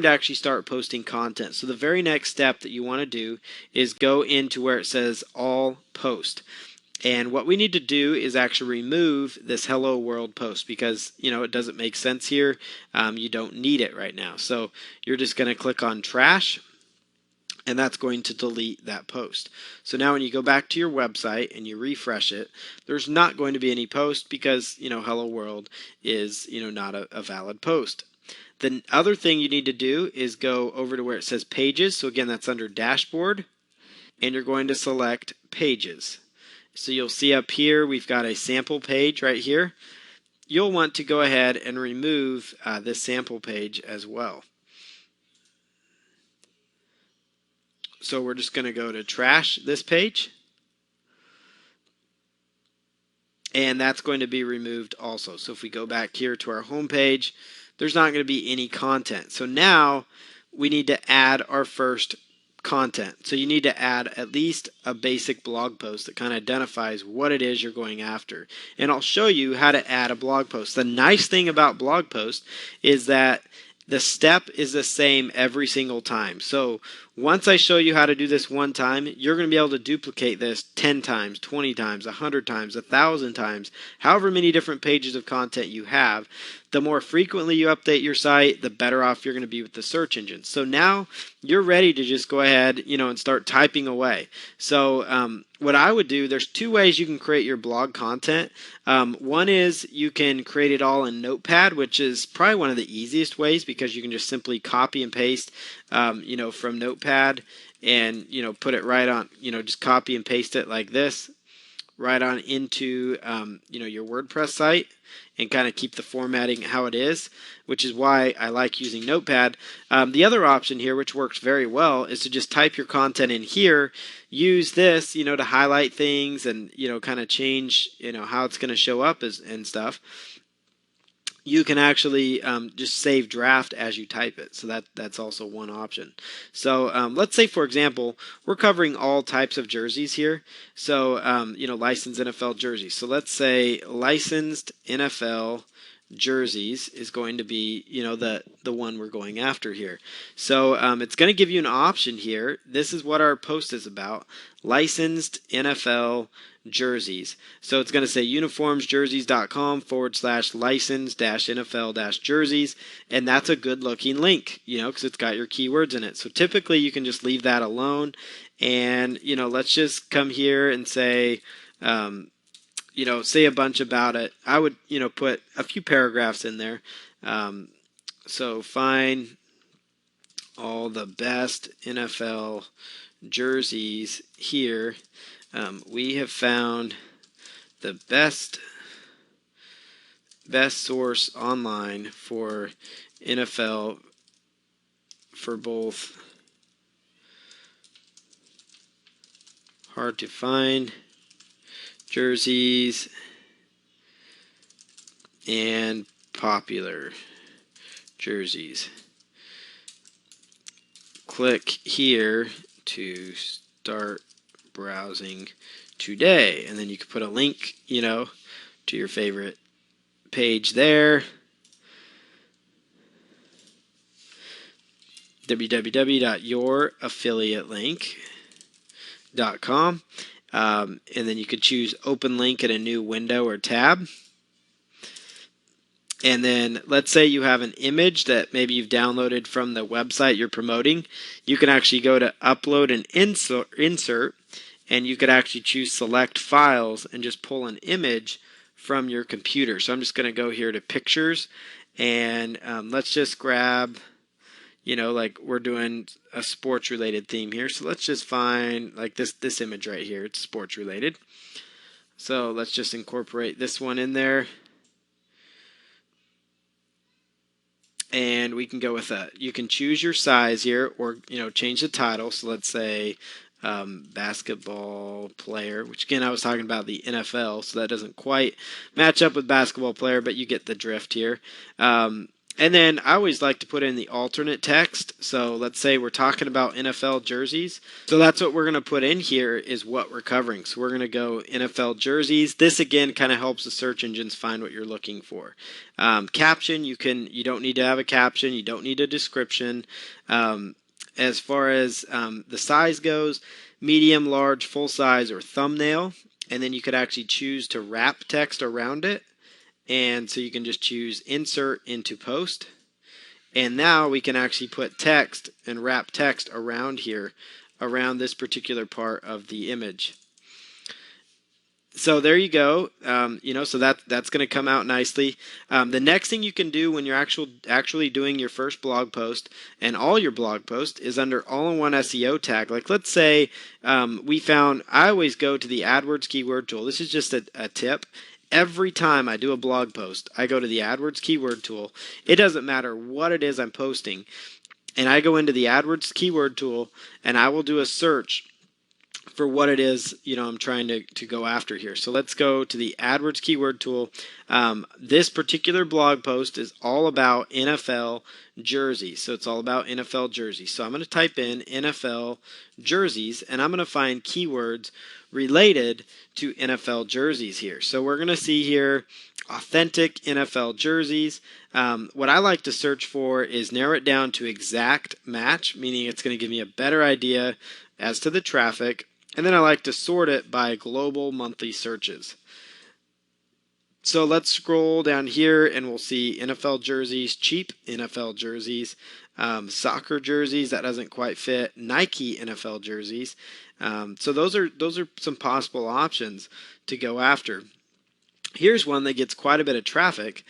to actually start posting content. So the very next step that you want to do is go into where it says all post. And what we need to do is actually remove this hello world post because, it doesn't make sense here. You don't need it right now. So you're just going to click on trash, and that's going to delete that post. So now when you go back to your website and you refresh it, there's not going to be any post because, hello world is, not a valid post. The other thing you need to do is go over to where it says pages. So again, that's under dashboard, and you're going to select pages. So you'll see up here we've got a sample page right here. You'll want to go ahead and remove this sample page as well. So we're just going to go to trash this page, and that's going to be removed also. So if we go back here to our home page, there's not going to be any content. So now we need to add our first content. So you need to add at least a basic blog post that kind of identifies what it is you're going after. And I'll show you how to add a blog post. The nice thing about blog posts is that the step is the same every single time. So once I show you how to do this one time, you're going to be able to duplicate this 10 times, 20 times, 100 times, 1,000 times, however many different pages of content you have. The more frequently you update your site, the better off you're going to be with the search engine. So now you're ready to just go ahead, and start typing away. So what I would do, there's two ways you can create your blog content. One is you can create it all in Notepad, which is probably one of the easiest ways because you can just simply copy and paste, from Notepad and, put it right on, just copy and paste it like this right on into, your WordPress site and kind of keep the formatting how it is, which is why I like using Notepad. The other option here, which works very well, is to just type your content in here, use this, to highlight things and, kind of change, how it's going to show up and stuff. You can actually just save draft as you type it. So that's also one option. So let's say, for example, we're covering all types of jerseys here. So, licensed NFL jerseys. So let's say licensed NFL jerseys is going to be, the one we're going after here. So it's going to give you an option here. This is what our post is about. Licensed NFL jerseys. So it's going to say uniformsjerseys.com/license-NFL-jerseys, and that's a good looking link, because it's got your keywords in it. So typically you can just leave that alone, and let's just come here and say say a bunch about it. I would put a few paragraphs in there. So find all the best NFL jerseys here. We have found the best source online for NFL for both hard to find jerseys and popular jerseys. Click here to start browsing today, and then you can put a link to your favorite page there, www.youraffiliatelink.com, and then you could choose open link in a new window or tab. And then let's say you have an image that maybe you've downloaded from the website you're promoting. You can actually go to upload and insert, and you could actually choose select files and just pull an image from your computer. So I'm just going to go here to pictures, and let's just grab, like we're doing a sports related theme here. So let's just find like this image right here. It's sports related. So let's just incorporate this one in there. And we can go with that. You can choose your size here, or change the title. So let's say basketball player, which again I was talking about the NFL, so that doesn't quite match up with basketball player, but you get the drift here. And And then I always like to put in the alternate text. So let's say we're talking about NFL jerseys. So that's what we're going to put in here is what we're covering. So we're going to go NFL jerseys. This again kind of helps the search engines find what you're looking for. Caption, you don't need to have a caption. You don't need a description. As far as the size goes, medium, large, full size, or thumbnail. And then you could actually choose to wrap text around it. And so you can just choose insert into post. And now we can actually put text and wrap text around here, around this particular part of the image. So there you go. So that's going to come out nicely. The next thing you can do when you're actually doing your first blog post and all your blog posts is under all-in-one SEO tag. Like let's say I always go to the AdWords keyword tool. This is just a tip. Every time I do a blog post, I go to the AdWords keyword tool. It doesn't matter what it is I'm posting. And I go into the AdWords keyword tool and I will do a search for what it is I'm trying to go after here. So let's go to the AdWords keyword tool. This particular blog post is all about NFL jerseys. So it's all about NFL jerseys. So I'm going to type in NFL jerseys and I'm going to find keywords related to NFL jerseys here. So we're going to see here authentic NFL jerseys. What I like to search for is narrow it down to exact match, meaning it's going to give me a better idea as to the traffic. And then I like to sort it by global monthly searches. So let's scroll down here and we'll see NFL jerseys, cheap NFL jerseys, soccer jerseys, that doesn't quite fit, Nike NFL jerseys. So those are some possible options to go after. Here's one that gets quite a bit of traffic.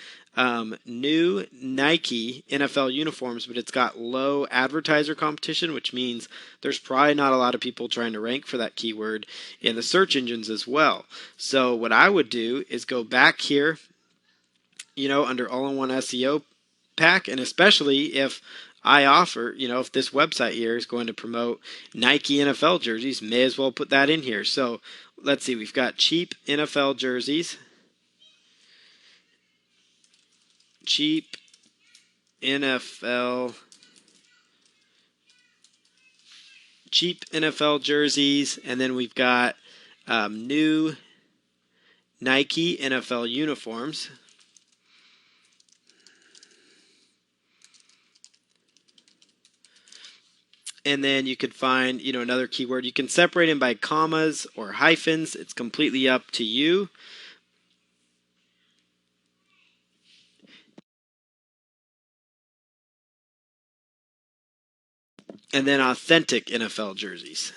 New Nike NFL uniforms, but it's got low advertiser competition, which means there's probably not a lot of people trying to rank for that keyword in the search engines as well. So what I would do is go back here, under all-in-one SEO pack, and especially if I offer, if this website here is going to promote Nike NFL jerseys, may as well put that in here. So let's see, we've got cheap NFL jerseys. Cheap NFL jerseys, and then we've got new Nike NFL uniforms. And then you could find, another keyword. You can separate them by commas or hyphens. It's completely up to you. And then authentic NFL jerseys.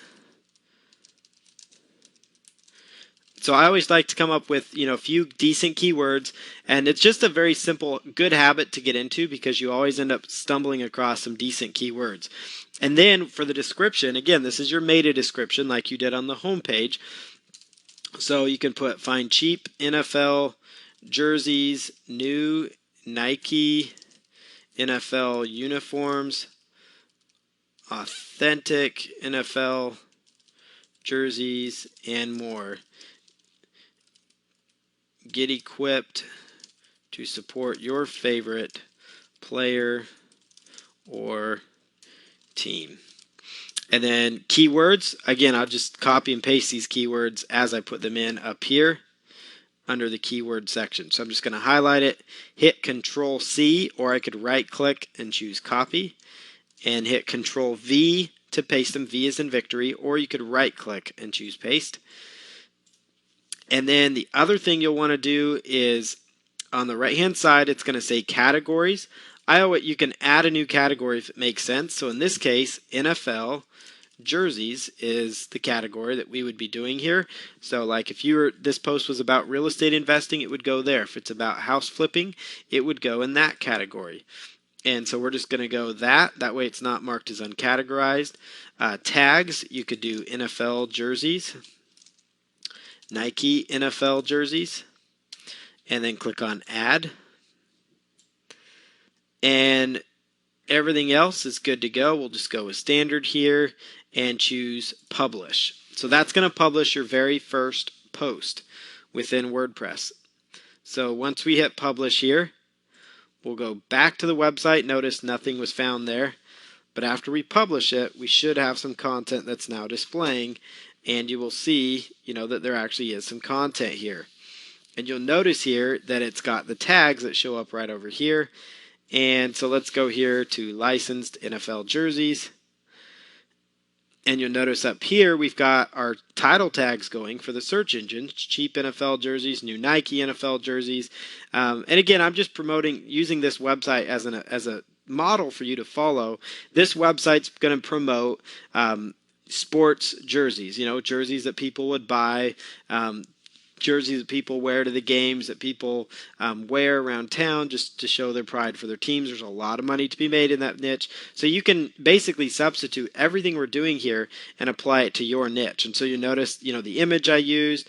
So I always like to come up with, a few decent keywords, and it's just a very simple, good habit to get into because you always end up stumbling across some decent keywords. And then for the description, again, this is your meta description like you did on the home page. So you can find cheap NFL jerseys, new Nike NFL uniforms, authentic NFL jerseys, and more. Get equipped to support your favorite player or team. And then keywords, again, I'll just copy and paste these keywords as I put them in up here under the keyword section. So I'm just going to highlight it, hit Control C, or I could right click and choose copy, and hit Control V to paste them. V is in victory, or you could right click and choose paste. And then the other thing you'll want to do is on the right hand side, it's going to say categories. You can add a new category if it makes sense. So in this case, NFL jerseys is the category that we would be doing here. So like if this post was about real estate investing, it would go there. If it's about house flipping, it would go in that category. And so we're just going to go that way it's not marked as uncategorized. Tags, you could do NFL jerseys, Nike NFL jerseys, and then click on add. And everything else is good to go. We'll just go with standard here and choose publish. So that's going to publish your very first post within WordPress. So once we hit publish here, We'll go back to the website. Notice nothing was found there. But after we publish it, we should have some content that's now displaying, and you will see, that there actually is some content here. And you'll notice here that it's got the tags that show up right over here. And so let's go here to licensed NFL jerseys. And you'll notice up here we've got our title tags going for the search engine: cheap NFL jerseys, new Nike NFL jerseys. And again, I'm just using this website as a model for you to follow. This website's going to promote sports jerseys, jerseys that people would buy, jerseys that people wear to the games, that people wear around town just to show their pride for their teams. There's a lot of money to be made in that niche. So you can basically substitute everything we're doing here and apply it to your niche. And so you notice, the image I used,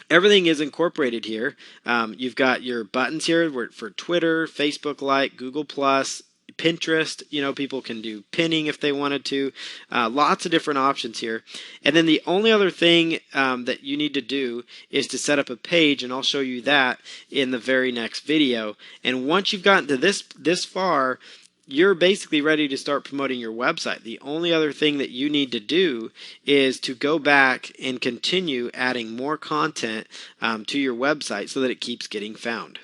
everything is incorporated here. You've got your buttons here for Twitter, Facebook Like, Google Plus, Pinterest. People can do pinning if they wanted to. Lots of different options here. And then the only other thing that you need to do is to set up a page, and I'll show you that in the very next video. And once you've gotten to this far, you're basically ready to start promoting your website. The only other thing that you need to do is to go back and continue adding more content to your website so that it keeps getting found.